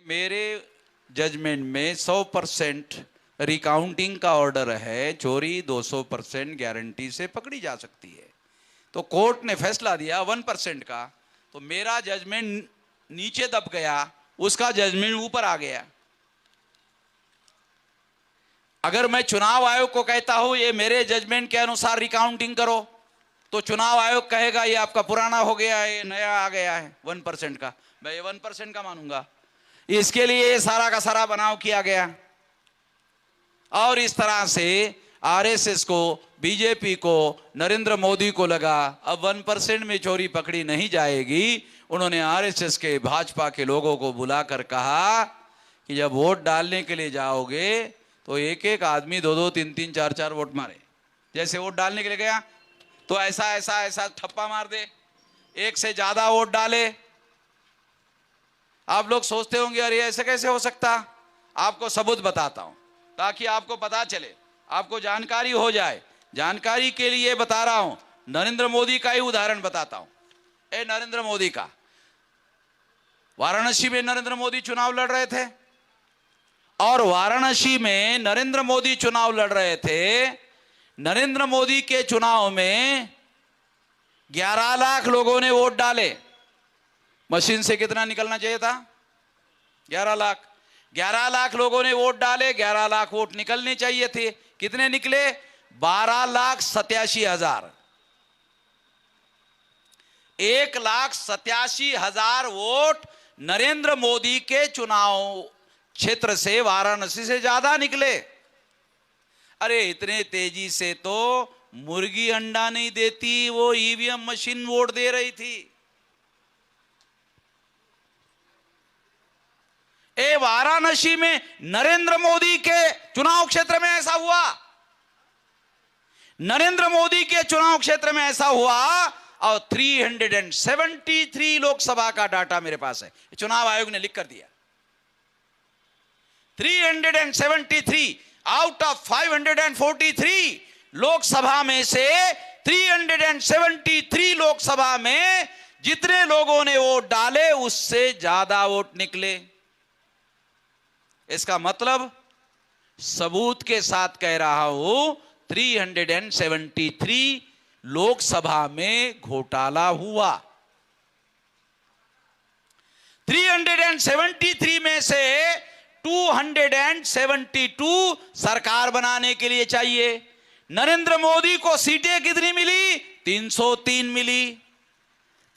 मेरे जजमेंट में 100% रिकाउंटिंग का ऑर्डर है, चोरी 200% गारंटी से पकड़ी जा सकती है। तो कोर्ट ने फैसला दिया 1% का, तो मेरा जजमेंट नीचे दब गया, उसका जजमेंट ऊपर आ गया। अगर मैं चुनाव आयोग को कहता हूं ये मेरे जजमेंट के अनुसार रिकाउंटिंग करो, तो चुनाव आयोग कहेगा ये आपका पुराना हो गया है, ये नया आ गया है 1% का। मैं ये 1% का मानूंगा। इसके लिए ये सारा का सारा बनाव किया गया। और इस तरह से आरएसएस को, बीजेपी को, नरेंद्र मोदी को लगा अब 1% में चोरी पकड़ी नहीं जाएगी। उन्होंने आरएसएस के, भाजपा के लोगों को बुलाकर कहा कि जब वोट डालने के लिए जाओगे तो एक एक आदमी 2-2, 3-3, 4-4 वोट मारे। जैसे वोट डालने के लिए गया तो ऐसा ऐसा ऐसा ठप्पा मार दे, एक से ज्यादा वोट डाले। आप लोग सोचते होंगे अरे ऐसे कैसे हो सकता। आपको सबूत बताता हूं ताकि आपको पता चले, आपको जानकारी हो जाए। जानकारी के लिए बता रहा हूं, नरेंद्र मोदी का ही उदाहरण बताता हूं। नरेंद्र मोदी का, वाराणसी में नरेंद्र मोदी चुनाव लड़ रहे थे, और वाराणसी में नरेंद्र मोदी चुनाव लड़ रहे थे। नरेंद्र मोदी के चुनाव में 11 लाख लोगों ने वोट डाले। मशीन से कितना निकलना चाहिए था? 11 लाख। 11 लाख लोगों ने वोट डाले, 11 लाख वोट निकलने चाहिए थे। कितने निकले? 12,87,000। 1,87,000 वोट नरेंद्र मोदी के चुनाव क्षेत्र से, वाराणसी से ज्यादा निकले। अरे इतने तेजी से तो मुर्गी अंडा नहीं देती, वो ईवीएम मशीन वोट दे रही थी। वाराणसी में नरेंद्र मोदी के चुनाव क्षेत्र में ऐसा हुआ। नरेंद्र मोदी के चुनाव क्षेत्र में ऐसा हुआ। और 373 लोकसभा का डाटा मेरे पास है, चुनाव आयोग ने लिख कर दिया। 373 आउट ऑफ 543 लोकसभा में से 373 लोकसभा में जितने लोगों ने वोट डाले उससे ज्यादा वोट निकले। इसका मतलब सबूत के साथ कह रहा हूं, 373 लोकसभा में घोटाला हुआ। 373 में से 272 सरकार बनाने के लिए चाहिए। नरेंद्र मोदी को सीटें कितनी मिली? 303 मिली।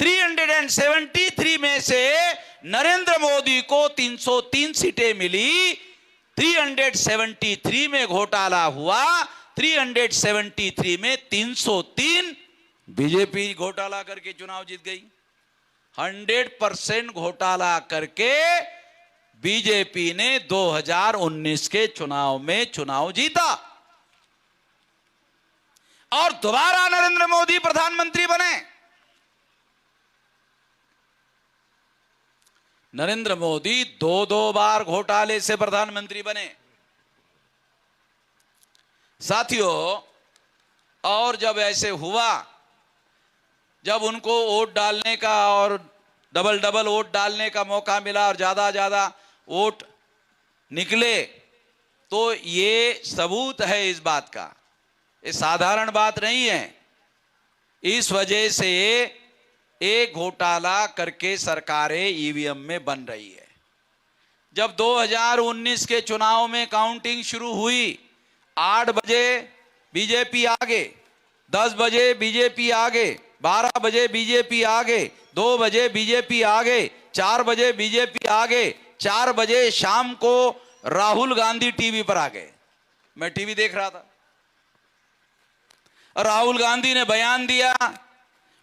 373 में से नरेंद्र मोदी को 303 सीटें मिली। 373 में घोटाला हुआ, 373 में 303 बीजेपी घोटाला करके चुनाव जीत गई। 100% घोटाला करके बीजेपी ने 2019 के चुनाव में चुनाव जीता और दोबारा नरेंद्र मोदी प्रधानमंत्री बने। नरेंद्र मोदी 2 बार घोटाले से प्रधानमंत्री बने। साथियों, और जब ऐसे हुआ, जब उनको वोट डालने का और डबल वोट डालने का मौका मिला और ज्यादा वोट निकले, तो ये सबूत है इस बात का। ये साधारण बात नहीं है। इस वजह से एक घोटाला करके सरकारें ईवीएम में बन रही है। जब 2019 के चुनाव में काउंटिंग शुरू हुई, 8 बजे बीजेपी आगे, 10 बजे बीजेपी आगे, 12 बजे बीजेपी आगे, 2 बजे बीजेपी आगे, 4 बजे बीजेपी आगे, 4 बजे शाम को राहुल गांधी टीवी पर आ गए। मैं टीवी देख रहा था। राहुल गांधी ने बयान दिया,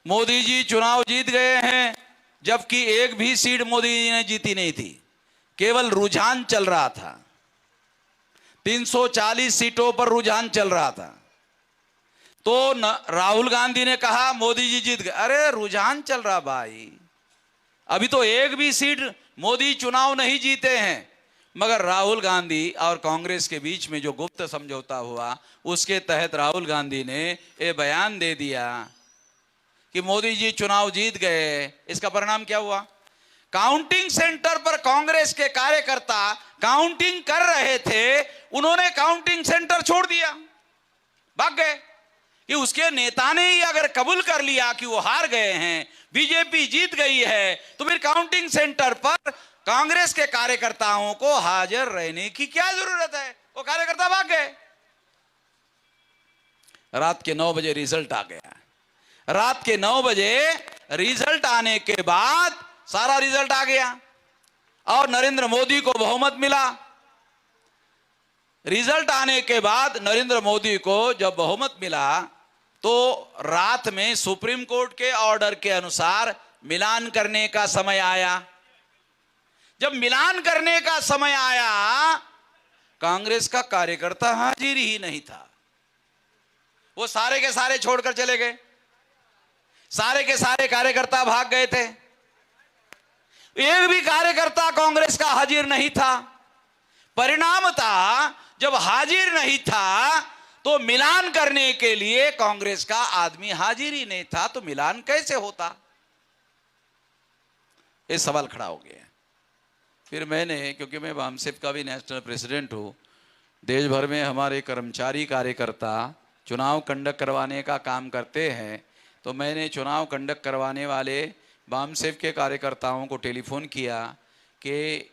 मोदी जी चुनाव जीत गए हैं, जबकि एक भी सीट मोदी जी ने जीती नहीं थी, केवल रुझान चल रहा था। 340 सीटों पर रुझान चल रहा था। तो राहुल गांधी ने कहा मोदी जी जीत गए। अरे रुझान चल रहा भाई, अभी तो एक भी सीट मोदी चुनाव नहीं जीते हैं। मगर राहुल गांधी और कांग्रेस के बीच में जो गुप्त समझौता हुआ, उसके तहत राहुल गांधी ने ये बयान दे दिया कि मोदी जी चुनाव जीत गए। इसका परिणाम क्या हुआ? काउंटिंग सेंटर पर कांग्रेस के कार्यकर्ता काउंटिंग कर रहे थे, उन्होंने काउंटिंग सेंटर छोड़ दिया, भाग गए। कि उसके नेता ने ही अगर कबूल कर लिया कि वो हार गए हैं, बीजेपी जीत गई है, तो फिर काउंटिंग सेंटर पर कांग्रेस के कार्यकर्ताओं को हाजिर रहने की क्या जरूरत है? वो कार्यकर्ता भाग गए। रात के 9 बजे रिजल्ट आ गया। रात के 9 बजे रिजल्ट आने के बाद सारा रिजल्ट आ गया और नरेंद्र मोदी को बहुमत मिला। रिजल्ट आने के बाद नरेंद्र मोदी को जब बहुमत मिला तो रात में सुप्रीम कोर्ट के ऑर्डर के अनुसार मिलान करने का समय आया। जब मिलान करने का समय आया, कांग्रेस का कार्यकर्ता हाजिर ही नहीं था। वो सारे के सारे छोड़कर चले गए। सारे के सारे कार्यकर्ता भाग गए थे। एक भी कार्यकर्ता कांग्रेस का हाजिर नहीं था। परिणाम था, जब हाजिर नहीं था तो मिलान करने के लिए कांग्रेस का आदमी हाजिर ही नहीं था, तो मिलान कैसे होता? ये सवाल खड़ा हो गया। फिर मैंने, क्योंकि मैं वामसेप का भी नेशनल प्रेसिडेंट हूं, देश भर में हमारे कर्मचारी कार्यकर्ता चुनाव कंडक्ट करवाने का काम करते हैं, तो मैंने चुनाव कंडक्ट करवाने वाले वामसेप के कार्यकर्ताओं को टेलीफोन किया कि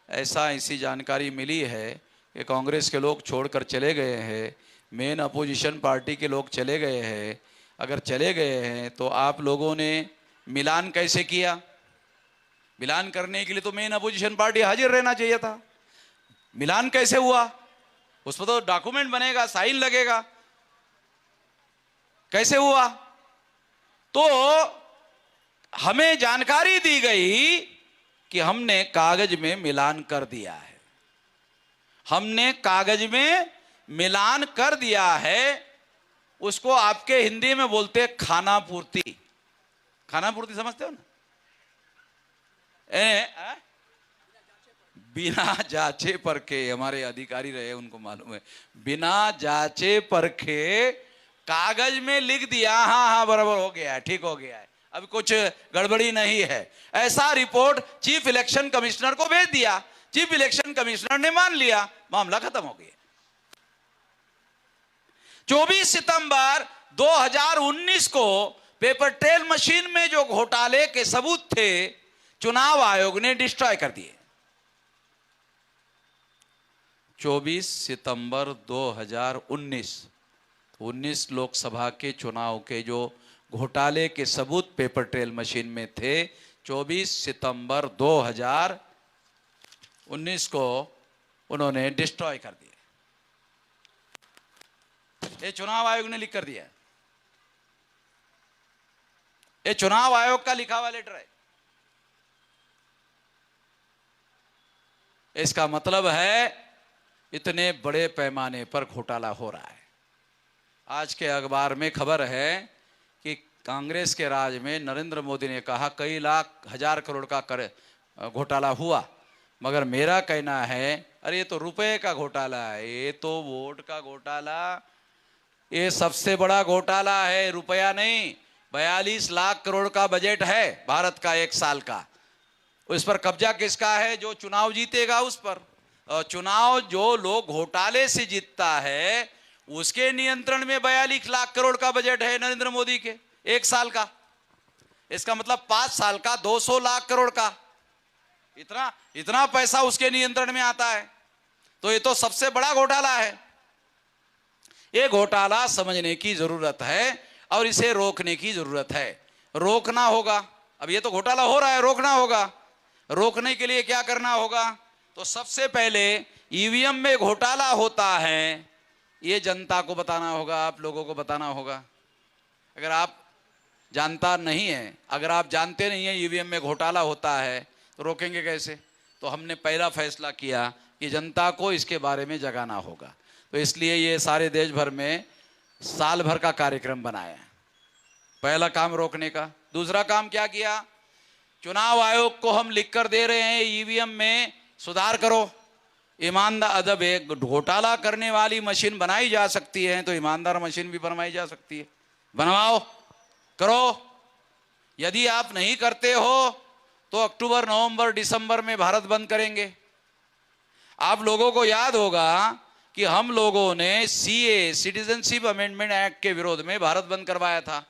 ऐसी जानकारी मिली है कि कांग्रेस के लोग छोड़कर चले गए हैं, मेन अपोजिशन पार्टी के लोग चले गए हैं। अगर चले गए हैं तो आप लोगों ने मिलान कैसे किया? मिलान करने के लिए तो मेन अपोजिशन पार्टी हाजिर रहना चाहिए था। मिलान कैसे हुआ? उस पर तो डॉक्यूमेंट बनेगा, साइन लगेगा, कैसे हुआ? तो हमें जानकारी दी गई कि हमने कागज में मिलान कर दिया है। हमने कागज में मिलान कर दिया है। उसको आपके हिंदी में बोलते खाना पूर्ति। खाना पूर्ति समझते हो ना? बिना जांचे परखे, हमारे अधिकारी रहे उनको मालूम है, बिना जांचे परखे कागज में लिख दिया, हाँ हाँ बराबर हो गया है, ठीक हो गया है, अब कुछ गड़बड़ी नहीं है, ऐसा रिपोर्ट चीफ इलेक्शन कमिश्नर को भेज दिया। चीफ इलेक्शन कमिश्नर ने मान लिया, मामला खत्म हो गया। 24 सितंबर 2019 को पेपर ट्रेल मशीन में जो घोटाले के सबूत थे, चुनाव आयोग ने डिस्ट्रॉय कर दिए। 24 सितंबर 2019 लोकसभा के चुनाव के जो घोटाले के सबूत पेपर ट्रेल मशीन में थे, 24 सितंबर 2019 को उन्होंने डिस्ट्रॉय कर दिए। ये चुनाव आयोग ने लिख कर दिया। ये चुनाव आयोग का लिखा हुआ लेटर है। इसका मतलब है इतने बड़े पैमाने पर घोटाला हो रहा है। आज के अखबार में खबर है कि कांग्रेस के राज में नरेंद्र मोदी ने कहा कई लाख हजार करोड़ का घोटाला हुआ, मगर मेरा कहना है अरे ये तो रुपए का घोटाला है, ये तो वोट का घोटाला, ये सबसे बड़ा घोटाला है, रुपया नहीं। 42 लाख करोड़ का बजट है भारत का एक साल का। उस पर कब्जा किसका है? जो चुनाव जीतेगा उस पर। और चुनाव जो लोग घोटाले से जीतता है उसके नियंत्रण में 42 लाख करोड़ का बजट है नरेंद्र मोदी के एक साल का। इसका मतलब 5 साल का 200 लाख करोड़ का, इतना पैसा उसके नियंत्रण में आता है। तो ये तो सबसे बड़ा घोटाला है। ये घोटाला समझने की जरूरत है और इसे रोकने की जरूरत है। रोकना होगा। अब ये तो घोटाला हो रहा है, रोकना होगा। रोकने के लिए क्या करना होगा? तो सबसे पहले ईवीएम में घोटाला होता है, ये जनता को बताना होगा, आप लोगों को बताना होगा। अगर आप जानता नहीं है, अगर आप जानते नहीं है ईवीएम में घोटाला होता है, तो रोकेंगे कैसे? तो हमने पहला फैसला किया कि जनता को इसके बारे में जगाना होगा। तो इसलिए ये सारे देश भर में साल भर का कार्यक्रम बनाया। पहला काम रोकने का। दूसरा काम क्या किया? चुनाव आयोग को हम लिख कर दे रहे हैं ईवीएम में सुधार करो। ईमानदार अदब एक घोटाला करने वाली मशीन बनाई जा सकती है तो ईमानदार मशीन भी बनवाई जा सकती है। बनवाओ, करो। यदि आप नहीं करते हो तो अक्टूबर, नवंबर, दिसंबर में भारत बंद करेंगे। आप लोगों को याद होगा कि हम लोगों ने सीए, सिटीजनशिप अमेंडमेंट एक्ट के विरोध में भारत बंद करवाया था,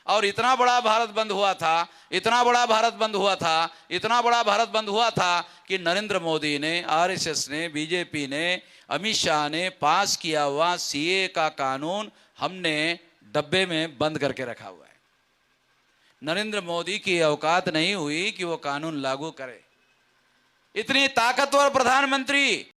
और इतना बड़ा भारत बंद हुआ था, इतना बड़ा भारत बंद हुआ था, इतना बड़ा भारत बंद हुआ था कि नरेंद्र मोदी ने, आरएसएस ने, बीजेपी ने, अमित शाह ने पास किया हुआ सीए का कानून हमने डब्बे में बंद करके रखा हुआ है। नरेंद्र मोदी की औकात नहीं हुई कि वो कानून लागू करे। इतनी ताकतवर प्रधानमंत्री